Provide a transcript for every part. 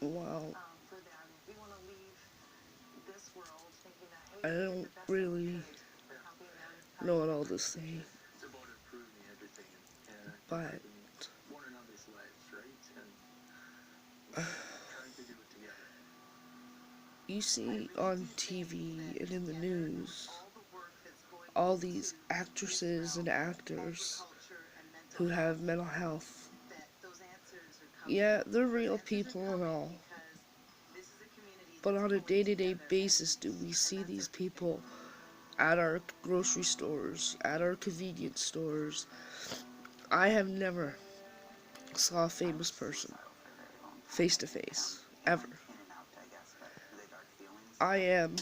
Well, I don't really know what all to say, but you see on TV and in the news all these actresses and actors who have mental health. Yeah, they're real people and all, but on a day-to-day basis, do we see these people at our grocery stores, at our convenience stores? I have never saw a famous person face to face, ever. I am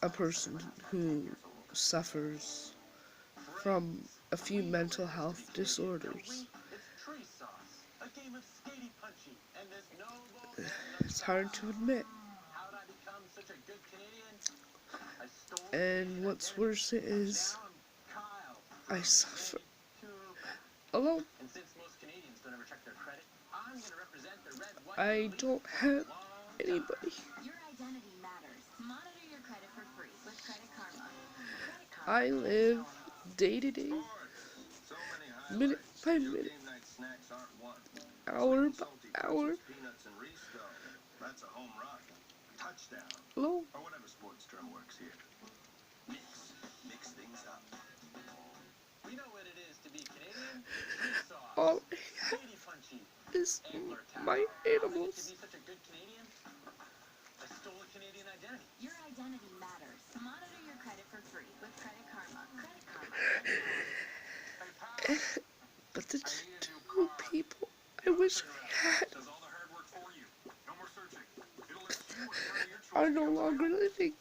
a person who suffers from a few mental health disorders. It's hard to admit. And what's worse is, I suffer alone. I don't have anybody. I live day to day, minute by minute, hour by hour, alone. All I have is my animals. But the two people I wish I had are no longer living.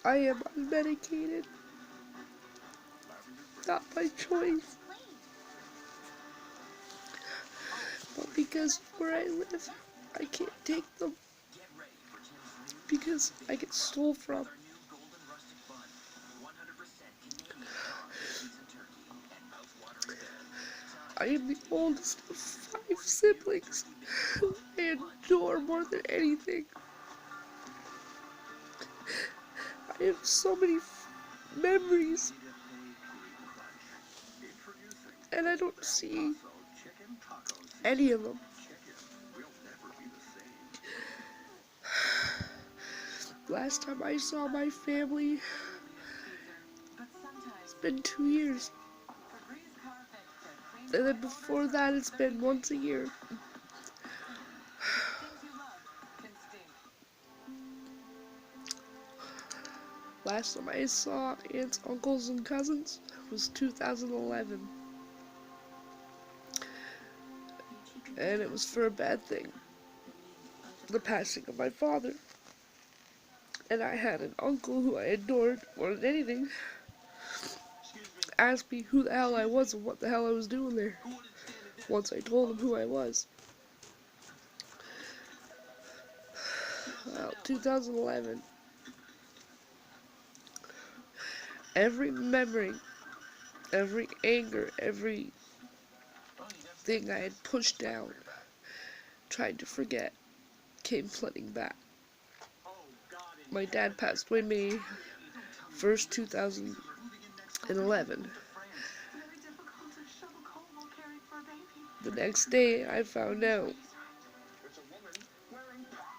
I am unmedicated, not by choice, but because where I live, I can't take them because I get stole from. I am the oldest of 5 siblings who I adore more than anything. I have so many memories, and I don't see any of them. Last time I saw my family, it's been 2 years. And then before that, it's been once a year. Last time I saw aunts, uncles, and cousins was 2011. And it was for a bad thing. The passing of my father. And I had an uncle who I adored more than anything ask me who the hell I was and what the hell I was doing there. Once I told him who I was. Well, 2011. Every memory, every anger, every thing I had pushed down, tried to forget, came flooding back. My dad passed away May 1st, 2011. The next day, I found out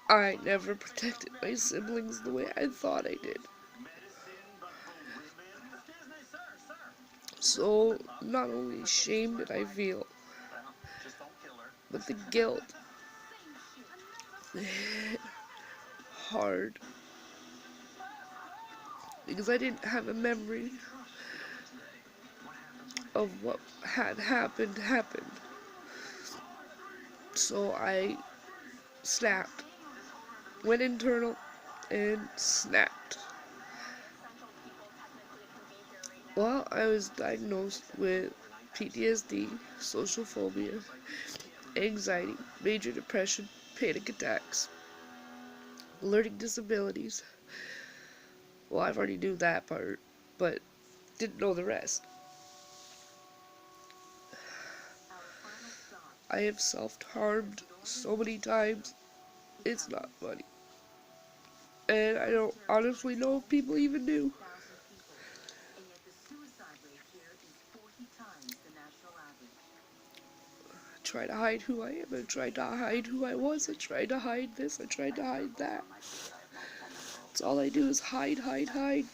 I never protected my siblings the way I thought I did. So, not only shame did I feel, but the guilt hit hard. Because I didn't have a memory of what had happened. So I snapped. Went internal and snapped. Well, I was diagnosed with PTSD, social phobia, anxiety, major depression, panic attacks, learning disabilities. Well, I've already knew that part, but didn't know the rest. I have self-harmed so many times, it's not funny. And I don't honestly know if people even knew. I tried to hide who I am, I tried to hide who I was, I tried to hide this, I tried to hide that. That's all I do is hide, hide, hide.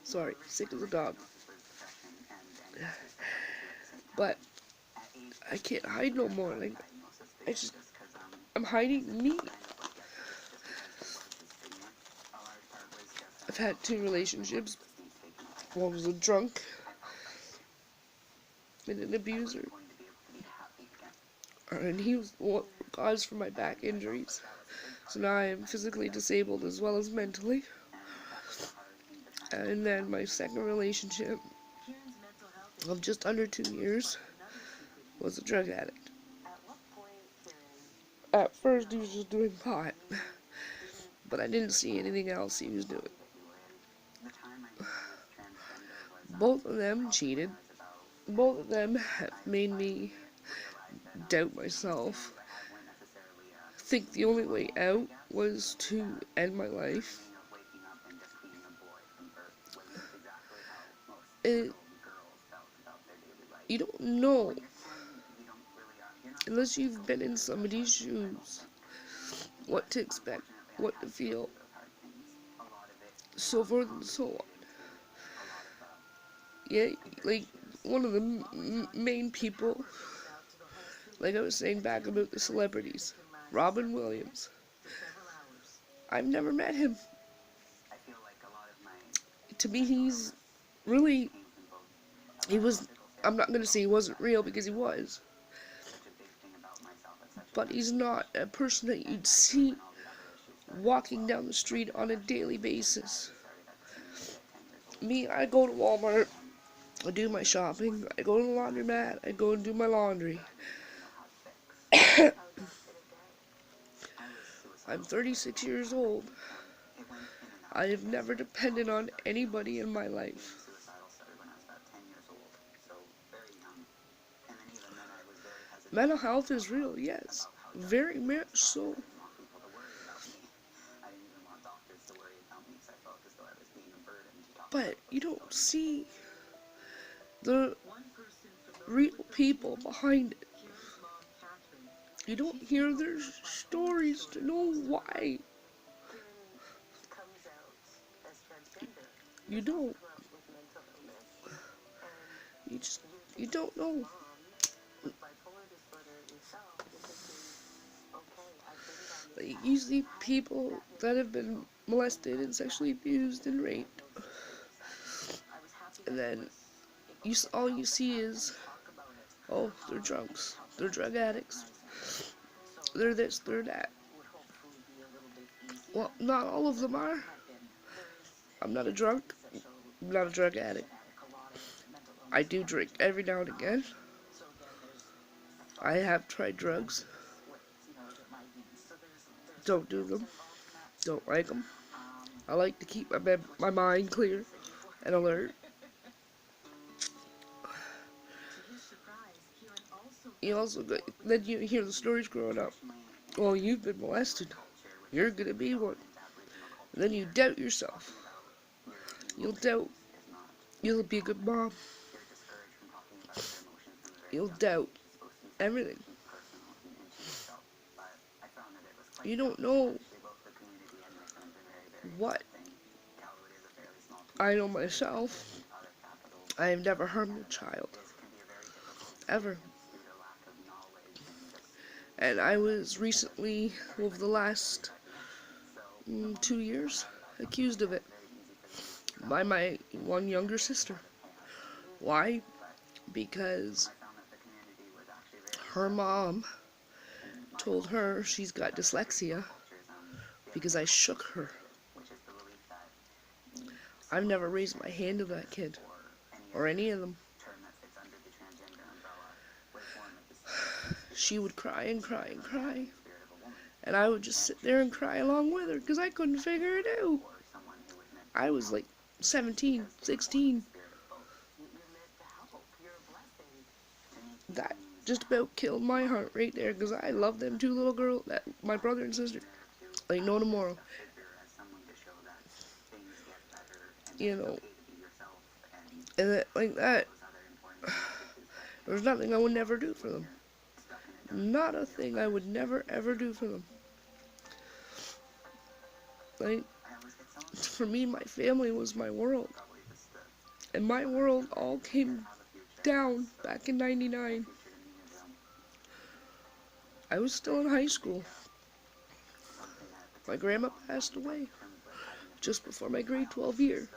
Sorry, sick as a dog. But I can't hide no more. Like, I'm hiding me. I've had 2 relationships. One was a drunk and an abuser. And he was what caused for my back injuries. So now I am physically disabled as well as mentally. And then my second relationship of just under 2 years was a drug addict. At first he was just doing pot, but I didn't see anything else he was doing. Both of them cheated. Both of them have made me doubt myself. Think the only way out was to end my life. You don't know unless you've been in somebody's shoes what to expect, what to feel, so forth and so on. Yeah, like one of the main people, like I was saying back about the celebrities, Robin Williams. I've never met him. To me, he's really, I'm not going to say he wasn't real because he was, but he's not a person that you'd see walking down the street on a daily basis. Me, I go to Walmart, I do my shopping, I go to the laundromat, I go and do my laundry. I'm 36 years old. I have never depended on anybody in my life. Mental health is real, yes. Very much so. But you don't see the real people behind it. You don't hear their stories to know why. You don't. You don't know. Like, you see people that have been molested and sexually abused and raped. And then all you see is, oh, they're drunks, they're drug addicts, they're this, they're that. Well, not all of them are. I'm not a drunk, I'm not a drug addict. I do drink every now and again. I have tried drugs. Don't do them. Don't like them. I like to keep my mind clear and alert. You also then you hear the stories growing up. Well, you've been molested. You're gonna be one. And then you doubt yourself. You'll doubt you'll be a good mom. You'll doubt everything. You don't know what I know myself. I have never harmed a child. Ever. And I was recently, over the last 2 years, accused of it by my one younger sister. Why? Because her mom told her she's got dyslexia because I shook her. I've never raised my hand to that kid, or any of them. She would cry and cry and cry, and I would just sit there and cry along with her because I couldn't figure it out. I was like 17, 16. That just about killed my heart right there, because I love them two little girls, that my brother and sister, like no tomorrow. You know, and like that, there's nothing I would never do for them. Not a thing I would never ever do for them. Like, for me, my family was my world. And my world all came down back in '99. I was still in high school. My grandma passed away just before my grade 12 year.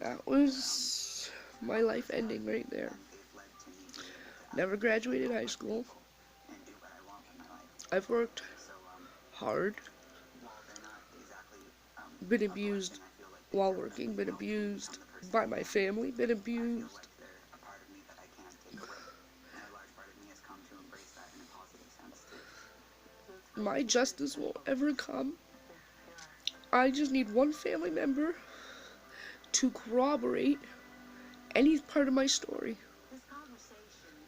That was my life ending right there. Never graduated high school. I've worked hard, been abused while working, been abused by my family, been abused. My justice won't ever come. I just need one family member to corroborate any part of my story.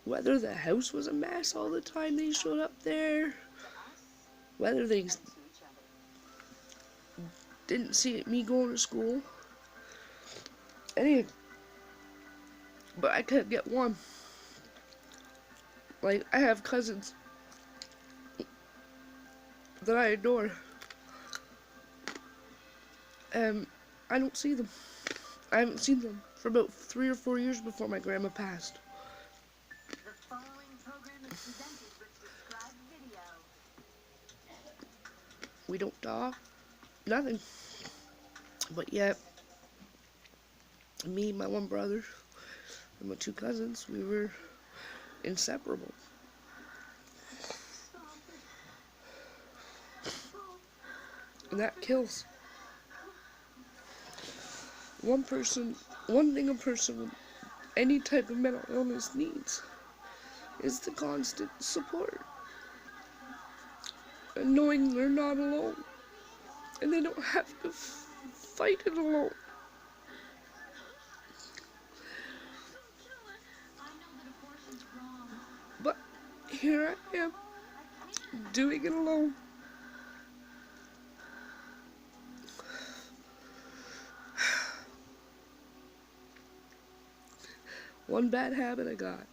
Whether the house was a mess all the time they showed up there, whether they didn't see me going to school, anything. But I couldn't get one. Like, I have cousins that I adore, and I don't see them. I haven't seen them for about 3 or 4 years before my grandma passed. We don't talk, nothing. But yet, me, my one brother, and my two cousins, we were inseparable. And that kills. One thing a person with any type of mental illness needs is the constant support. And knowing they're not alone. And they don't have to fight it alone. But here I am, doing it alone. One bad habit I got.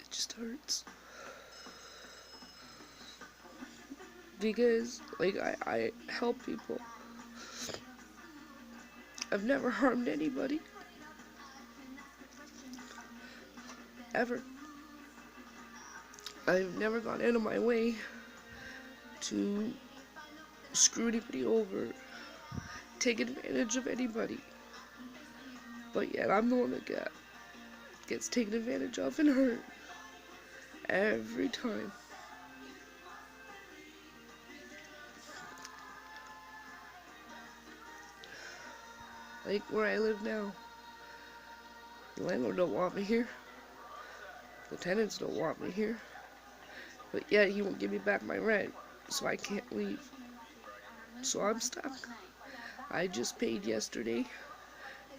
It just hurts. Because, like, I help people. I've never harmed anybody. Ever. I've never gone out of my way to screw anybody over, take advantage of anybody. But yet I'm the one that gets taken advantage of and hurt every time. Like where I live now, the landlord don't want me here, the tenants don't want me here, but yet he won't give me back my rent, so I can't leave. So I'm stuck. I just paid yesterday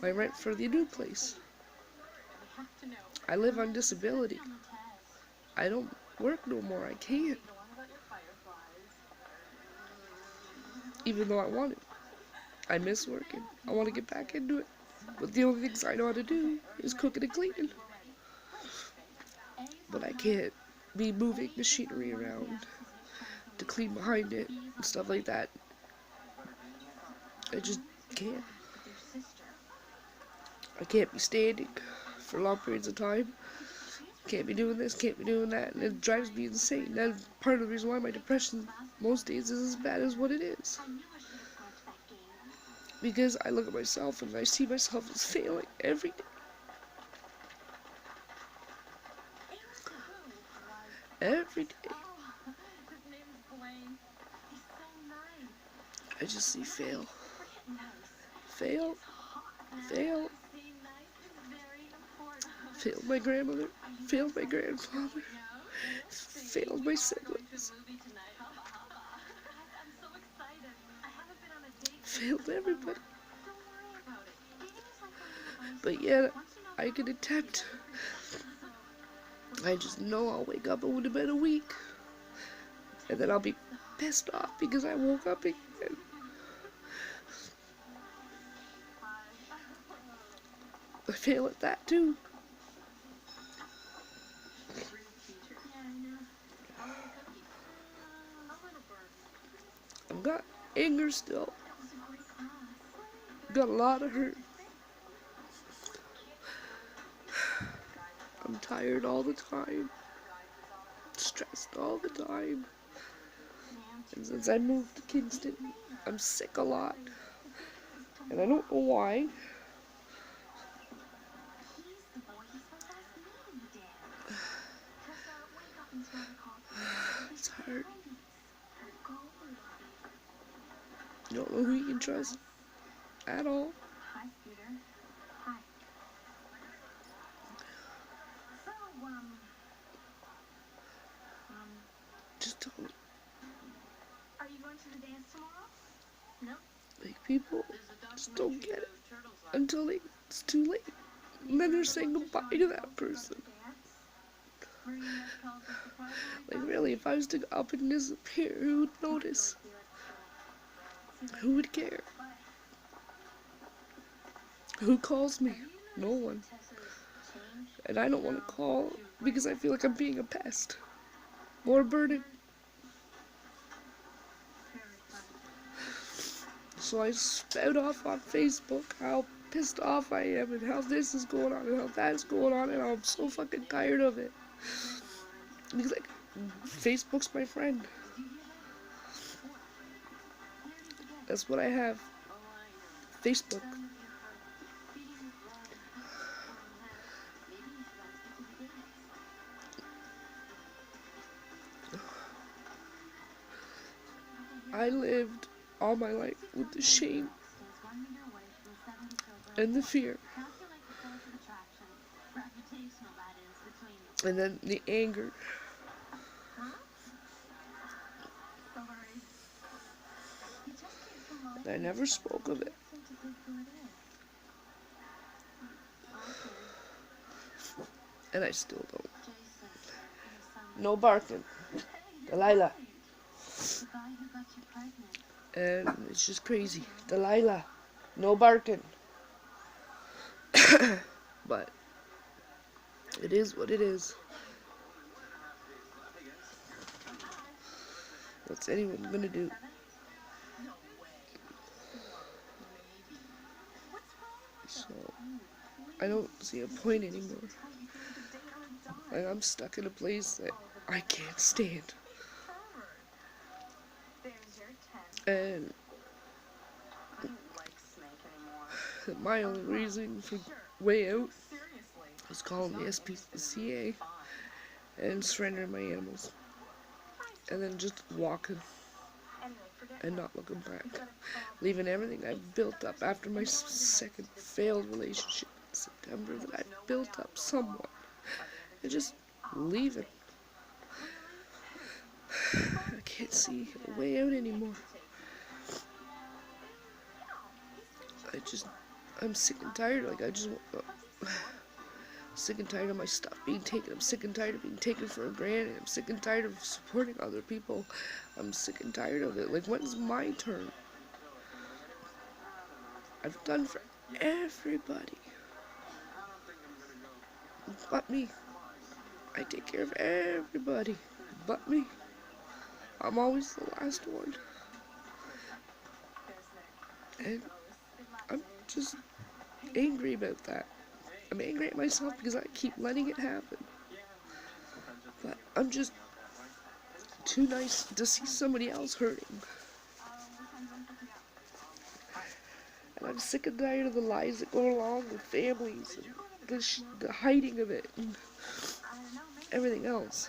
my rent for the new place. I live on disability. I don't work no more. I can't. Even though I want it. I miss working. I want to get back into it. But the only things I know how to do is cooking and cleaning. But I can't be moving machinery around to clean behind it and stuff like that. I just can't. I can't be standing for long periods of time. Can't be doing this, can't be doing that, and it drives me insane. That's part of the reason why my depression most days is as bad as what it is. Because I look at myself and I see myself as failing every day. Every day. I just see fail. Fail. Fail. Failed my grandmother. Failed my grandfather. Failed my siblings. Failed everybody. But yet, I can attempt. I just know I'll wake up in about a week. And then I'll be pissed off because I woke up again. I fail at that too. I've got anger still. Got a lot of hurt. I'm tired all the time. Stressed all the time. And since I moved to Kingston, I'm sick a lot. And I don't know why. It's hard. You don't know who you can trust at all. Just don't. Are you going to the dance tomorrow? No. Like, people just don't get it until it's too late. And then they're saying goodbye to that person. Like, really, if I was to go up and disappear, who would notice? Who would care? Who calls me? No one. And I don't want to call because I feel like I'm being a pest. Or a burden. So I spout off on Facebook how pissed off I am and how this is going on and how that is going on, and I'm so fucking tired of it. Because, like, Facebook's my friend. That's what I have. Facebook. I lived all my life with the shame and the fear. And then the anger. I never spoke of it. And I still don't. No barking. Delilah. And it's just crazy. Delilah. No barking. But it is what it is. What's anyone gonna do? So I don't see a point anymore. Like, I'm stuck in a place that I can't stand. And my only reason for way out was calling the SPCA and surrendering my animals. And then just walking and not looking back. Leaving everything I built up after my second failed relationship in September that I built up somewhat. And just leaving. I can't see a way out anymore. I'm sick and tired. Like, sick and tired of my stuff being taken. I'm sick and tired of being taken for granted. I'm sick and tired of supporting other people. I'm sick and tired of it. Like, when's my turn? I've done for everybody but me. I take care of everybody but me. I'm always the last one. And I'm just angry about that. I'm angry at myself because I keep letting it happen. But I'm just too nice to see somebody else hurting. And I'm sick and tired of the lies that go along with families and the hiding of it and everything else.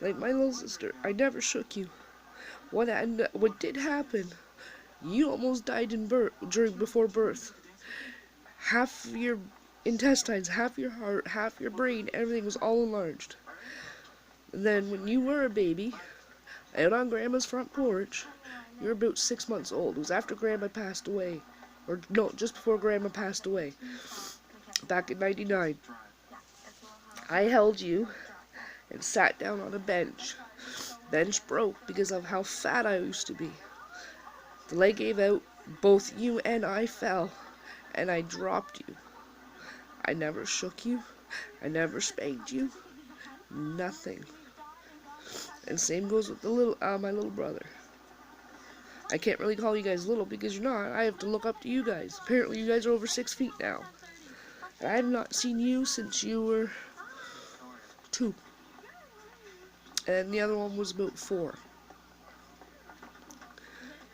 Like my little sister, I never shook you. What did happen? You almost died before birth. Half your intestines, half your heart, half your brain, everything was all enlarged. And then when you were a baby, out on Grandma's front porch, you were about 6 months old. It was after Grandma passed away. Or no, just before Grandma passed away. Back in '99. I held you and sat down on a bench. Bench broke because of how fat I used to be. The leg gave out, both you and I fell, and I dropped you. I never shook you. I never spanked you. Nothing. And same goes with my little brother. I can't really call you guys little because you're not. I have to look up to you guys. Apparently you guys are over 6 feet now. And I have not seen you since you were 2. And the other one was about 4.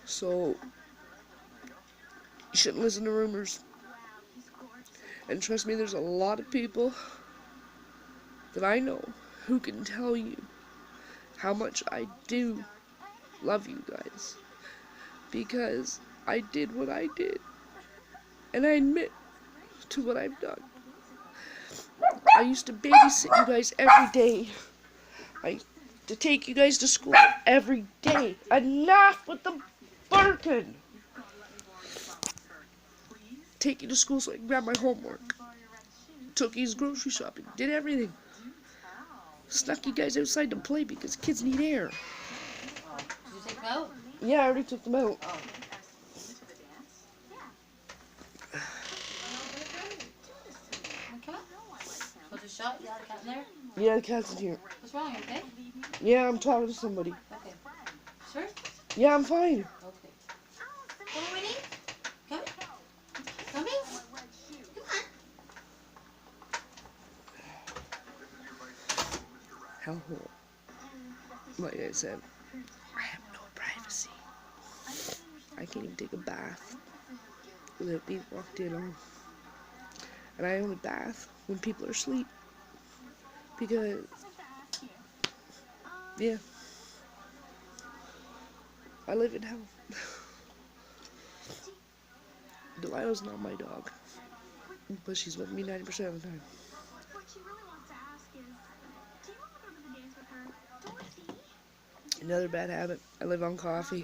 So, you shouldn't listen to rumors. And trust me, there's a lot of people that I know who can tell you how much I do love you guys. Because I did what I did. And I admit to what I've done. I used to babysit you guys every day. I used to take you guys to school every day. Enough with the barking! Take you to school so I can grab my homework. Took you grocery shopping. Did everything. Snuck you guys outside to play because kids need air. Oh, did you take them out? Yeah, I already took them out. Oh. Okay. So just shot? You got a cat in there? Yeah, the cat's in here. What's wrong? You okay? Yeah, I'm talking to somebody. Okay. Sure? Yeah, I'm fine. Okay. Come on, Winnie. Come. Come in. Come on. Hellhole. Like I said, I have no privacy. I can't even take a bath without being walked in on. And I only bath when people are asleep. Because, yeah, I live in hell. Delilah's not my dog, but she's with me 90% of the time. What she really wants to ask is, do you want to go to the dance with her? Dorothy? Another bad habit, I live on coffee.